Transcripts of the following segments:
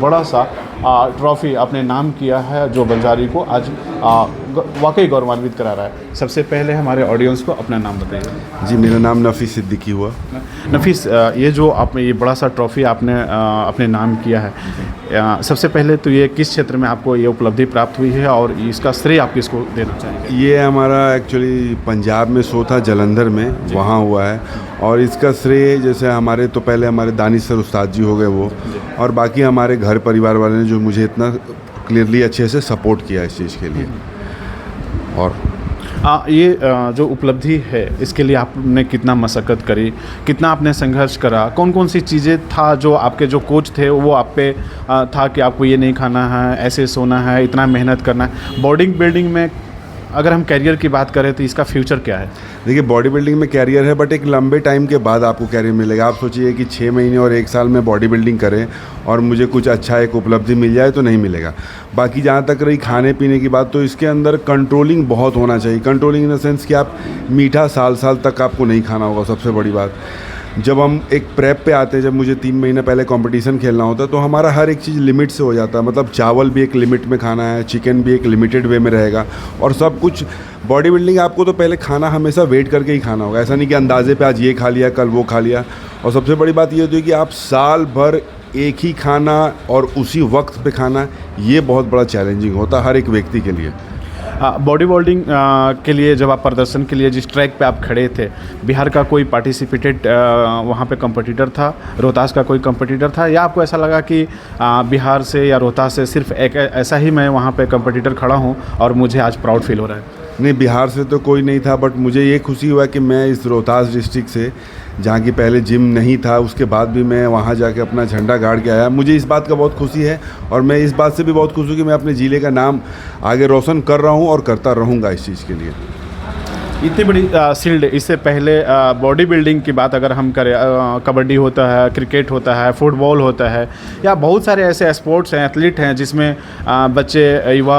बड़ा सा ट्रॉफ़ी अपने नाम किया है, जो बंजारी को आज वाकई गौरवान्वित करा रहा है। सबसे पहले हमारे ऑडियंस को अपना नाम बताइए। जी, मेरा नाम नफ़ीस सिद्दीकी हुआ। नफ़ीस, ये जो आपने ये बड़ा सा ट्रॉफ़ी आपने अपने नाम किया है, सबसे पहले तो ये किस क्षेत्र में आपको ये उपलब्धि प्राप्त हुई है और इसका श्रेय आप किसको देना चाहेंगे? ये हमारा एक्चुअली पंजाब में शो था, जलंधर में, वहाँ हुआ है। और इसका श्रेय जैसे हमारे तो पहले हमारे दानिश सर उस्ताद जी हो गए वो, और बाकी हमारे घर परिवार वाले ने जो मुझे इतना क्लियरली अच्छे से सपोर्ट किया इस चीज़ के लिए। और ये जो उपलब्धि है, इसके लिए आपने कितना मशक्क़त करी, कितना आपने संघर्ष करा, कौन कौन सी चीज़ें था जो आपके जो कोच थे वो आप पे था कि आपको ये नहीं खाना है, ऐसे सोना है, इतना मेहनत करना है? बॉडी बिल्डिंग में अगर हम कैरियर की बात करें तो इसका फ्यूचर क्या है? देखिए, बॉडी बिल्डिंग में कैरियर है, बट एक लंबे टाइम के बाद आपको कैरियर मिलेगा। आप सोचिए कि 6 महीने और 1 साल में बॉडी बिल्डिंग करें और मुझे कुछ अच्छा एक उपलब्धि मिल जाए तो नहीं मिलेगा। बाकी जहाँ तक रही खाने पीने की बात, तो इसके अंदर कंट्रोलिंग बहुत होना चाहिए। कंट्रोलिंग इन द सेंस कि आप मीठा साल तक आपको नहीं खाना होगा। सबसे बड़ी बात, जब हम एक प्रेप पे आते हैं, जब मुझे 3 महीने पहले कंपटीशन खेलना होता है, तो हमारा हर एक चीज़ लिमिट से हो जाता है। मतलब चावल भी एक लिमिट में खाना है, चिकन भी एक लिमिटेड वे में रहेगा, और सब कुछ बॉडी बिल्डिंग आपको तो पहले खाना हमेशा वेट करके ही खाना होगा। ऐसा नहीं कि अंदाजे पे आज ये खा लिया, कल वो खा लिया। और सबसे बड़ी बात ये होती है कि आप साल भर एक ही खाना और उसी वक्त पे खाना, ये बहुत बड़ा चैलेंजिंग होता है हर एक व्यक्ति के लिए। बॉडी बिल्डिंग के लिए जब आप प्रदर्शन के लिए जिस ट्रैक पे आप खड़े थे, बिहार का कोई पार्टिसिपेटेड वहाँ पे कंपटीटर था, रोहतास का कोई कंपटीटर था, या आपको ऐसा लगा कि बिहार से या रोहतास से सिर्फ एक ऐसा ही मैं वहाँ पे कंपटीटर खड़ा हूँ और मुझे आज प्राउड फील हो रहा है? नहीं, बिहार से तो कोई नहीं था, बट मुझे ये खुशी हुआ कि मैं इस रोहतास डिस्ट्रिक्ट से, जहाँ की पहले जिम नहीं था, उसके बाद भी मैं वहाँ जाके अपना झंडा गाड़ के आया। मुझे इस बात का बहुत खुशी है, और मैं इस बात से भी बहुत खुश हूँ कि मैं अपने ज़िले का नाम आगे रोशन कर रहा हूँ और करता रहूँगा इस चीज़ के लिए। इतनी बड़ी शील्ड, इससे पहले बॉडी बिल्डिंग की बात अगर हम करें, कबड्डी होता है, क्रिकेट होता है, फुटबॉल होता है, या बहुत सारे ऐसे स्पोर्ट्स हैं, एथलीट हैं जिसमें बच्चे युवा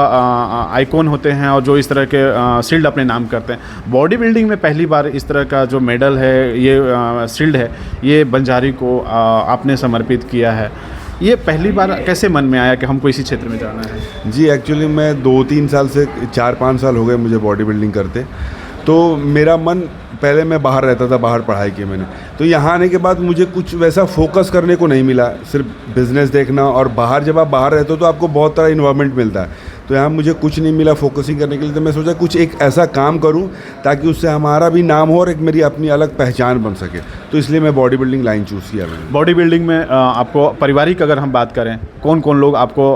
आइकॉन होते हैं और जो इस तरह के शील्ड अपने नाम करते हैं। बॉडी बिल्डिंग में पहली बार इस तरह का जो मेडल है, ये शील्ड है, ये बंजारी को आपने समर्पित किया है। ये पहली बार कैसे मन में आया कि हमको इसी क्षेत्र में जाना है? जी, एक्चुअली मैं 2-3 साल से 4-5 साल हो गए मुझे बॉडी बिल्डिंग करते। तो मेरा मन, पहले मैं बाहर रहता था, बाहर पढ़ाई की मैंने, तो यहाँ आने के बाद मुझे कुछ वैसा फोकस करने को नहीं मिला, सिर्फ बिज़नेस देखना। और बाहर जब आप बाहर रहते हो तो आपको बहुत तरह इन्वायरमेंट मिलता है, तो यहाँ मुझे कुछ नहीं मिला फोकसिंग करने के लिए। तो मैं सोचा कुछ एक ऐसा काम करूँ ताकि उससे हमारा भी नाम हो और एक मेरी अपनी अलग पहचान बन सके। तो इसलिए मैं बॉडी बिल्डिंग लाइन चूज़ किया मैंने। बॉडी बिल्डिंग में आपको पारिवारिक अगर हम बात करें, कौन कौन लोग आपको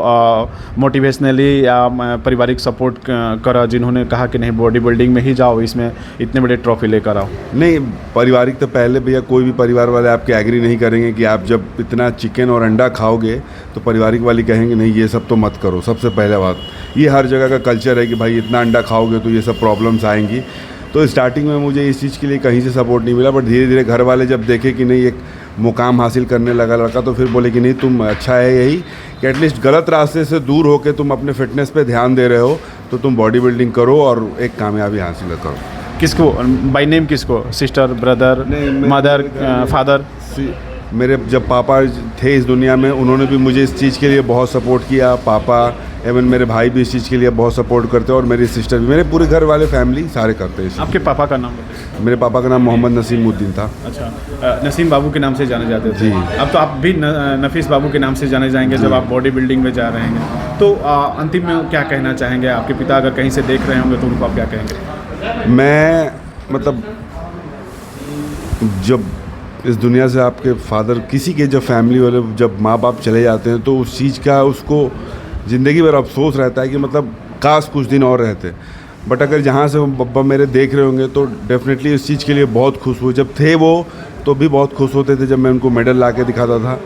मोटिवेशनली या पारिवारिक सपोर्ट करा, जिन्होंने कहा कि नहीं बॉडी बिल्डिंग में ही जाओ, इसमें इतने बड़े ट्रॉफी लेकर आओ? नहीं, पारिवारिक तो पहले भैया कोई भी परिवार वाले आपके एग्री नहीं करेंगे कि आप जब इतना चिकन और अंडा खाओगे तो पारिवारिक वाले कहेंगे नहीं ये सब तो मत करो। सबसे पहले बात, ये हर जगह का कल्चर है कि भाई इतना अंडा खाओगे तो ये सब प्रॉब्लम्स आएंगी। तो स्टार्टिंग में मुझे इस चीज़ के लिए कहीं से सपोर्ट नहीं मिला, बट धीरे धीरे घर वाले जब देखे कि नहीं एक मुकाम हासिल करने लगा लड़का, तो फिर बोले कि नहीं तुम, अच्छा है यही कि एटलीस्ट गलत रास्ते से दूर होकर तुम अपने फिटनेस पे ध्यान दे रहे हो, तो तुम बॉडी बिल्डिंग करो और एक कामयाबी हासिल करो। किसको बाय नेम, किसको? Sister, brother, mother, father? मेरे जब पापा थे इस दुनिया में, उन्होंने भी मुझे इस चीज़ के लिए बहुत सपोर्ट किया। पापा एवं मेरे भाई भी इस चीज़ के लिए बहुत सपोर्ट करते हैं, और मेरी सिस्टर भी, मेरे पूरे घर वाले फैमिली सारे करते हैं। आपके पापा का नाम बताइए। मेरे पापा का नाम मोहम्मद नसीमुद्दीन था। अच्छा, नसीम बाबू के नाम से जाने जाते थे। जी। अब तो आप भी नफीस बाबू के नाम से जाने जाएंगे जब आप बॉडी बिल्डिंग में जा रहे हैं। तो अंतिम में क्या कहना चाहेंगे? आपके पिता अगर कहीं से देख रहे होंगे तो उनको आप क्या कहेंगे? मैं मतलब, जब इस दुनिया से आपके फादर, किसी के जब फैमिली वाले, जब माँ बाप चले जाते हैं, तो उस चीज़ का उसको ज़िंदगी भर अफसोस रहता है कि मतलब काश कुछ दिन और रहते। बट अगर जहाँ से पापा मेरे देख रहे होंगे तो डेफिनेटली इस चीज़ के लिए बहुत खुश हुए। जब थे वो तो भी बहुत खुश होते थे जब मैं उनको मेडल ला के दिखाता था।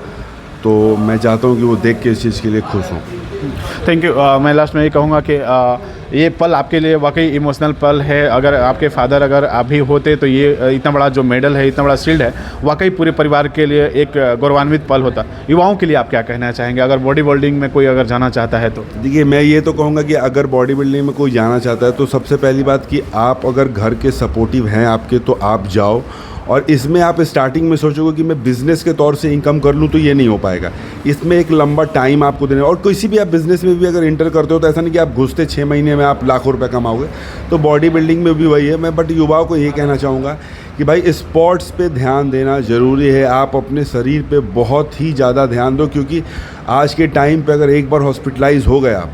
तो मैं चाहता हूँ कि वो देख के इस चीज़ के लिए खुश हों। Thank you. मैं लास्ट में ये कहूँगा कि ये पल आपके लिए वाकई इमोशनल पल है। अगर आपके फादर अगर आप भी होते तो ये इतना बड़ा जो मेडल है, इतना बड़ा शील्ड है, वाकई पूरे परिवार के लिए एक गौरवान्वित पल होता। युवाओं के लिए आप क्या कहना चाहेंगे अगर बॉडी बिल्डिंग में कोई अगर जाना चाहता है तो? देखिए, मैं ये तो कहूँगा कि अगर बॉडी बिल्डिंग में कोई जाना चाहता है तो सबसे पहली बात कि आप अगर घर के सपोर्टिव हैं आपके, तो आप जाओ और इसमें आप स्टार्टिंग में सोचोगे कि मैं बिज़नेस के तौर से इनकम कर लूँ तो ये नहीं हो पाएगा। इसमें एक लंबा टाइम आपको देना, और किसी भी आप बिज़नेस में भी अगर इंटर करते हो तो ऐसा नहीं कि आप घुसते 6 महीने में आप लाखों रुपए कमाओगे। तो बॉडी बिल्डिंग में भी वही है। मैं बट युवाओं को ये कहना चाहूँगा कि भाई स्पोर्ट्स पे ध्यान देना ज़रूरी है। आप अपने शरीर पे बहुत ही ज़्यादा ध्यान दो, क्योंकि आज के टाइम पे अगर एक बार हॉस्पिटलाइज हो गए आप,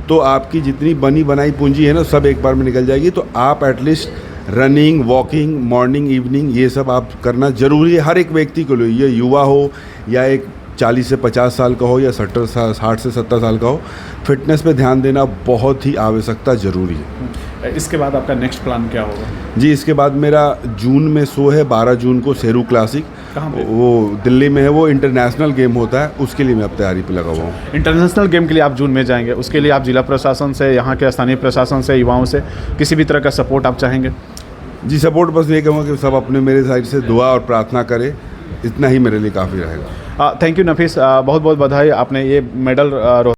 तो आपकी जितनी बनी बनाई पूंजी है ना, सब एक बार में निकल जाएगी। तो आप at least running, walking, morning, evening, ये सब आप करना ज़रूरी है हर एक व्यक्ति को। ये युवा हो या एक 40 से 50 साल का हो या 60 से 70 साल का हो, फिटनेस पे ध्यान देना बहुत ही आवश्यकता ज़रूरी है। इसके बाद आपका नेक्स्ट प्लान क्या होगा? जी, इसके बाद मेरा जून में शो है, 12 जून को शेरू क्लासिक। कहाँ पे? वो दिल्ली में है। वो इंटरनेशनल गेम होता है, उसके लिए मैं अब तैयारी पे लगा हुआ हूँ। इंटरनेशनल गेम के लिए आप जून में जाएंगे, उसके लिए आप जिला प्रशासन से, यहाँ के स्थानीय प्रशासन से, युवाओं से किसी भी तरह का सपोर्ट आप चाहेंगे? जी, सपोर्ट बस ये कहूँगा कि सब अपने मेरे साइड से दुआ और प्रार्थना करें, इतना ही मेरे लिए काफ़ी रहेगा। थैंक यू नफीस, बहुत बहुत बधाई, आपने ये मेडल